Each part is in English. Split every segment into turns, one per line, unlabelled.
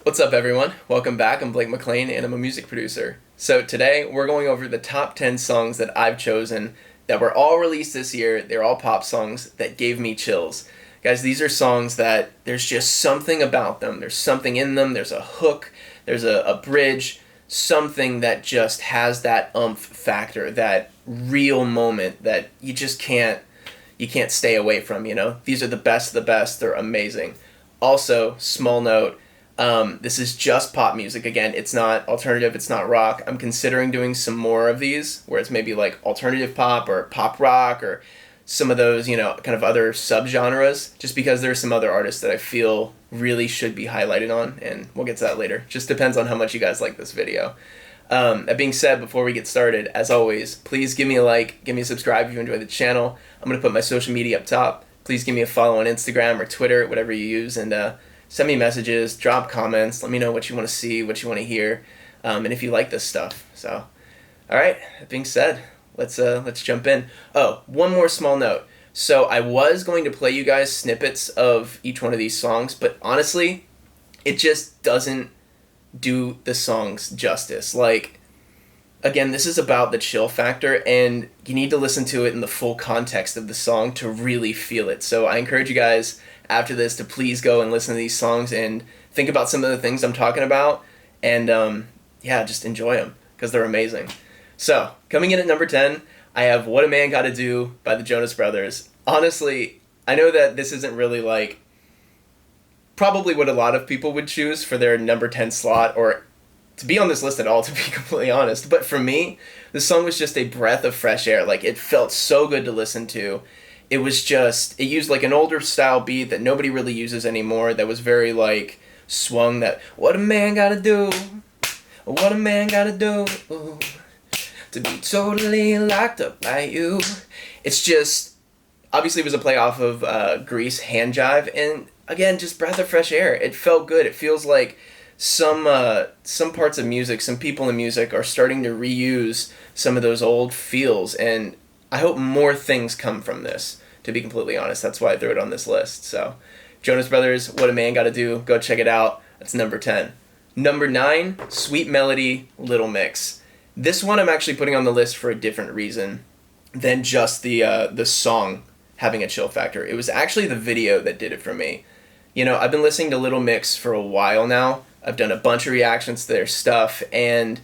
What's up, everyone? Welcome back. I'm Blake McLain, and I'm a music producer. So today we're going over the top 10 songs that I've chosen that were all released this year. They're all pop songs that gave me chills. Guys, these are songs that there's just something about them. There's something in them. There's a hook. There's a bridge. Something that just has that oomph factor, that real moment that you can't stay away from, you know? These are the best of the best. They're amazing. Also, small note, this is just pop music. Again, it's not alternative, it's not rock. I'm considering doing some more of these where it's maybe like alternative pop or pop rock or some of those, kind of other subgenres, just because there's some other artists that I feel really should be highlighted on, and we'll get to that later. Just depends on how much you guys like this video. That being said, before we get started, as always, please give me a like, give me a subscribe if you enjoy the channel. I'm going to put my social media up top. Please give me a follow on Instagram or Twitter, whatever you use, and send me messages, drop comments, let me know what you want to see, what you want to hear, and if you like this stuff. So, all right, that being said, let's jump in. Oh, one more small note. So I was going to play you guys snippets of each one of these songs, but honestly, it just doesn't do the songs justice. Like, again, this is about the chill factor, and you need to listen to it in the full context of the song to really feel it. So I encourage you guys after this to please go and listen to these songs and think about some of the things I'm talking about, and just enjoy them because they're amazing. So, coming in at number 10, I have What a Man Gotta Do by the Jonas Brothers. Honestly, I know that this isn't really like probably what a lot of people would choose for their number 10 slot or to be on this list at all, to be completely honest. But for me, this song was just a breath of fresh air. Like, it felt so good to listen to. It used like an older style beat that nobody really uses anymore, that was very like swung, that what a man gotta do, what a man gotta do to be totally locked up by you. It's just, obviously it was a play off of Grease Hand Jive, and again, just breath of fresh air. It felt good. It feels like some parts of music, some people in music are starting to reuse some of those old feels, and I hope more things come from this, to be completely honest. That's why I threw it on this list. So, Jonas Brothers, What a Man Gotta Do. Go check it out. That's number 10. Number 9, Sweet Melody, Little Mix. This one I'm actually putting on the list for a different reason than just the song having a chill factor. It was actually the video that did it for me. I've been listening to Little Mix for a while now. I've done a bunch of reactions to their stuff, and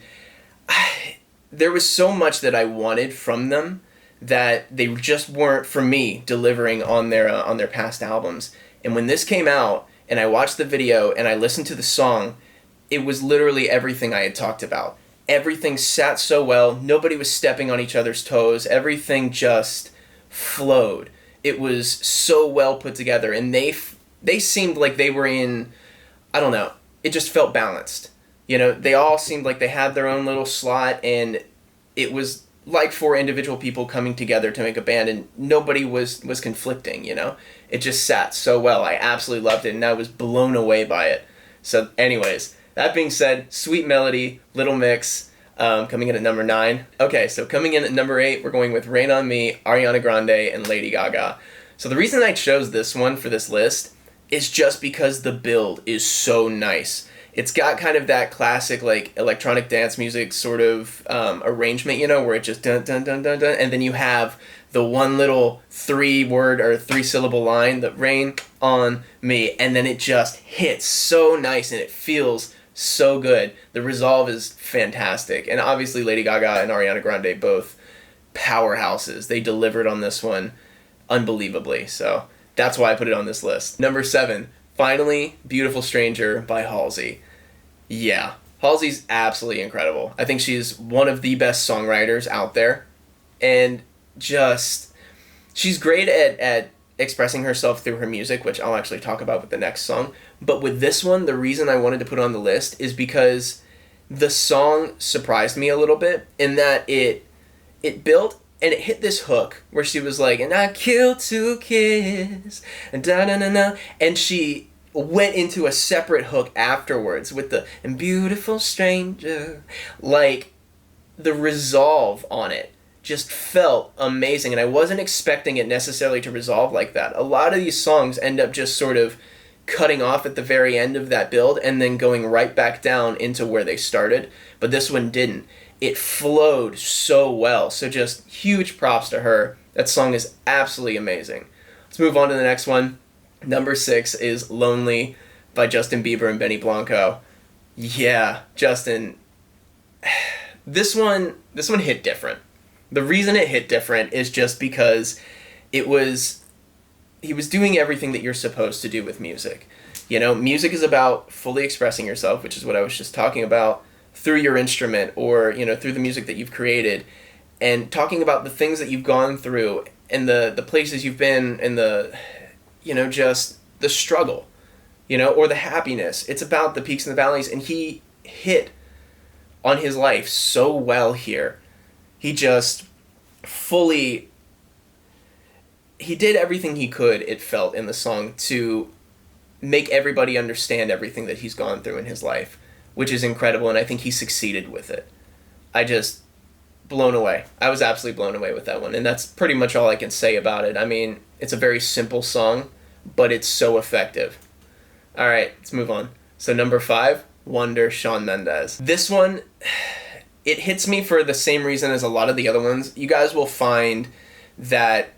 there was so much that I wanted from them that they just weren't, for me, delivering on their past albums. And when this came out, and I watched the video, and I listened to the song, it was literally everything I had talked about. Everything sat so well, nobody was stepping on each other's toes, everything just flowed. It was so well put together, and they seemed like they were in, I don't know, it just felt balanced. They all seemed like they had their own little slot, and it was like 4 individual people coming together to make a band, and nobody was conflicting, It just sat so well. I absolutely loved it, and I was blown away by it. So anyways, that being said, Sweet Melody, Little Mix, coming in at number 9. Okay, so coming in at number 8, we're going with Rain on Me, Ariana Grande, and Lady Gaga. So the reason I chose this one for this list is just because the build is so nice. It's got kind of that classic like electronic dance music sort of arrangement, where it just dun dun dun dun dun, and then you have the one little 3-word or 3-syllable line, that Rain on Me, and then it just hits so nice and it feels so good. The resolve is fantastic, and obviously Lady Gaga and Ariana Grande, both powerhouses. They delivered on this one unbelievably, so that's why I put it on this list. Number 7, Finally, Beautiful Stranger by Halsey. Yeah, Halsey's absolutely incredible. I think she's one of the best songwriters out there, and she's great at expressing herself through her music, which I'll actually talk about with the next song. But with this one, the reason I wanted to put it on the list is because the song surprised me a little bit in that it built and it hit this hook where she was like, and I kill to kiss, and da-na-na-na, and she went into a separate hook afterwards with the, and beautiful stranger. Like, the resolve on it just felt amazing, and I wasn't expecting it necessarily to resolve like that. A lot of these songs end up just sort of cutting off at the very end of that build and then going right back down into where they started. But this one didn't. It flowed so well. So just huge props to her. That song is absolutely amazing. Let's move on to the next one. Number 6 is Lonely by Justin Bieber and Benny Blanco. Yeah, Justin. This one hit different. The reason it hit different is just because he was doing everything that you're supposed to do with music. You know, music is about fully expressing yourself, which is what I was just talking about, through your instrument or, you know, through the music that you've created, and talking about the things that you've gone through and the places you've been and the, you know, just the struggle, you know, or the happiness. It's about the peaks and the valleys, and he hit on his life so well here. He just fully, he did everything he could, it felt, in the song to make everybody understand everything that he's gone through in his life, which is incredible, and I think he succeeded with it. I just, blown away. I was absolutely blown away with that one, and that's pretty much all I can say about it. I mean, it's a very simple song, but it's so effective. All right, let's move on. So number 5, Wonder, Shawn Mendes. This one, it hits me for the same reason as a lot of the other ones. You guys will find that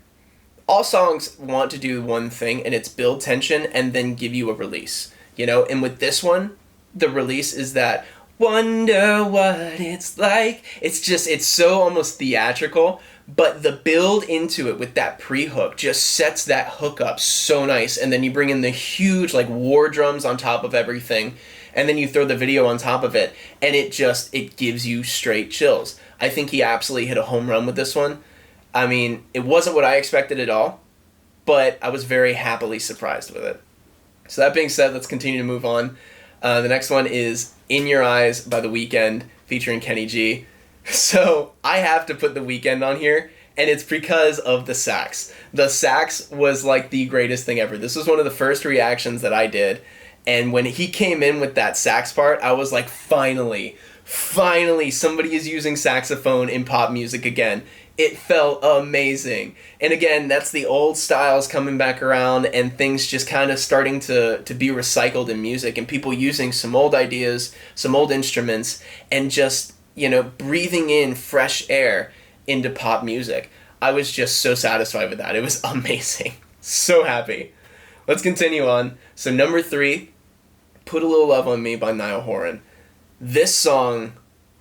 all songs want to do one thing, and it's build tension and then give you a release. You know, and with this one, the release is that wonder what it's like. It's so almost theatrical, but the build into it with that pre-hook just sets that hook up so nice, and then you bring in the huge like war drums on top of everything, and then you throw the video on top of it, and it gives you straight chills. I think he absolutely hit a home run with this one. I mean, it wasn't what I expected at all, but I was very happily surprised with it. So that being said, let's continue to move on. The next one is In Your Eyes by The Weeknd featuring Kenny G. So I have to put The Weeknd on here, and it's because of the sax. The sax was like the greatest thing ever. This was one of the first reactions that I did, and when he came in with that sax part, I was like, finally, somebody is using saxophone in pop music again. It felt amazing. And again, that's the old styles coming back around and things just kind of starting to be recycled in music, and people using some old ideas, some old instruments, and just, you know, breathing in fresh air into pop music. I was just so satisfied with that. It was amazing. So happy. Let's continue on. So number 3, Put a Little Love on Me by Niall Horan. This song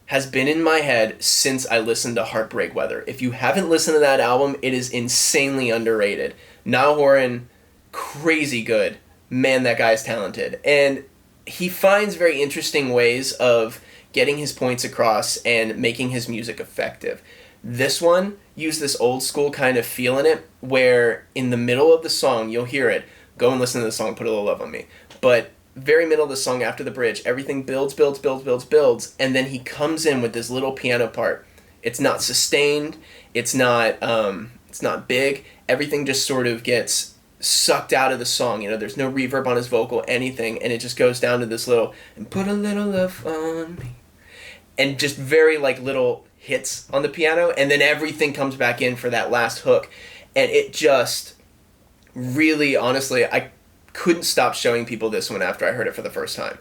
has been in my head since I listened to Heartbreak Weather. If you haven't listened to that album, it is insanely underrated. Niall Horan, crazy good. Man, that guy's talented. And he finds very interesting ways of getting his points across and making his music effective. This one used this old school kind of feel in it, where in the middle of the song, you'll hear it. Go and listen to the song, Put a Little Love on Me. But very middle of the song, after the bridge, everything builds, and then he comes in with this little piano part. It's not sustained, it's not big, everything just sort of gets sucked out of the song, you know, there's no reverb on his vocal, anything, and it just goes down to this little, and put a little love on me, and just very like little hits on the piano, and then everything comes back in for that last hook, and it just really, honestly, I couldn't stop showing people this one after I heard it for the first time.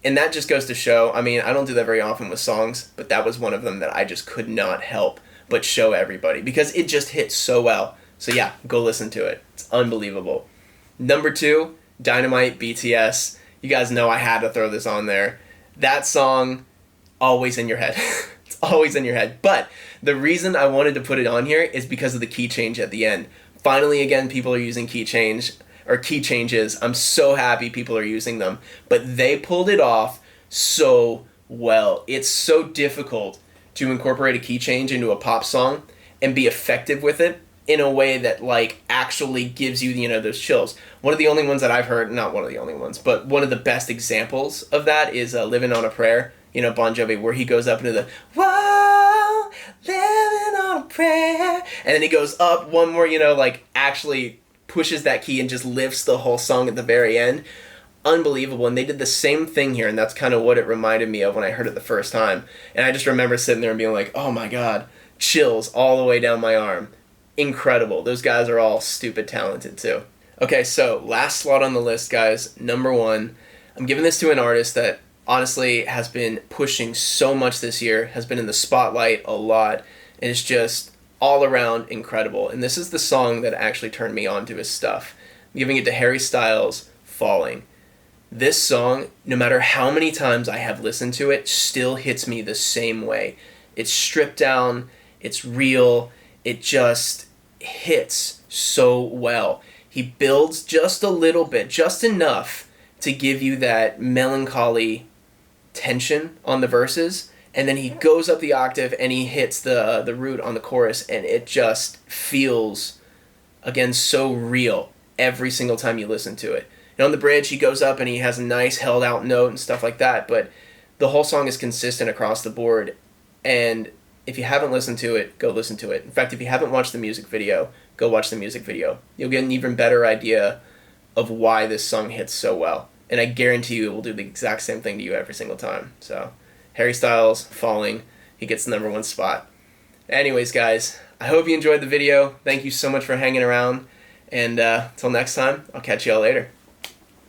And that just goes to show, I mean, I don't do that very often with songs, but that was one of them that I just could not help but show everybody, because it just hit so well. So yeah, go listen to it. It's unbelievable. Number 2, Dynamite BTS. You guys know I had to throw this on there. That song, always in your head. It's always in your head. But the reason I wanted to put it on here is because of the key change at the end. Finally, again, people are using key changes. I'm so happy people are using them. But they pulled it off so well. It's so difficult to incorporate a key change into a pop song and be effective with it in a way that like actually gives you, you know, those chills. One of the only ones that I've heard, not one of the only ones, but one of the best examples of that is Living on a Prayer, you know, Bon Jovi, where he goes up into the, whoa, living on a prayer, and then he goes up one more, you know, like actually pushes that key and just lifts the whole song at the very end. Unbelievable. And they did the same thing here, and that's kind of what it reminded me of when I heard it the first time. And I just remember sitting there and being like, oh my god, chills all the way down my arm. Incredible. Those guys are all stupid talented too. Okay, so last slot on the list, guys. Number one. I'm giving this to an artist that honestly has been pushing so much this year, has been in the spotlight a lot, and is just all around incredible. And this is the song that actually turned me on to his stuff. I'm giving it to Harry Styles, Falling. This song, no matter how many times I have listened to it, still hits me the same way. It's stripped down, it's real, it just hits so well. He builds just a little bit, just enough to give you that melancholy tension on the verses, and then he goes up the octave and he hits the root on the chorus, and it just feels, again, so real every single time you listen to it. And on the bridge, he goes up and he has a nice held out note and stuff like that, but the whole song is consistent across the board, and if you haven't listened to it, go listen to it. In fact, if you haven't watched the music video, go watch the music video. You'll get an even better idea of why this song hits so well. And I guarantee you it will do the exact same thing to you every single time. So, Harry Styles, Falling, he gets the number one spot. Anyways, guys, I hope you enjoyed the video. Thank you so much for hanging around. And until next time, I'll catch you all later.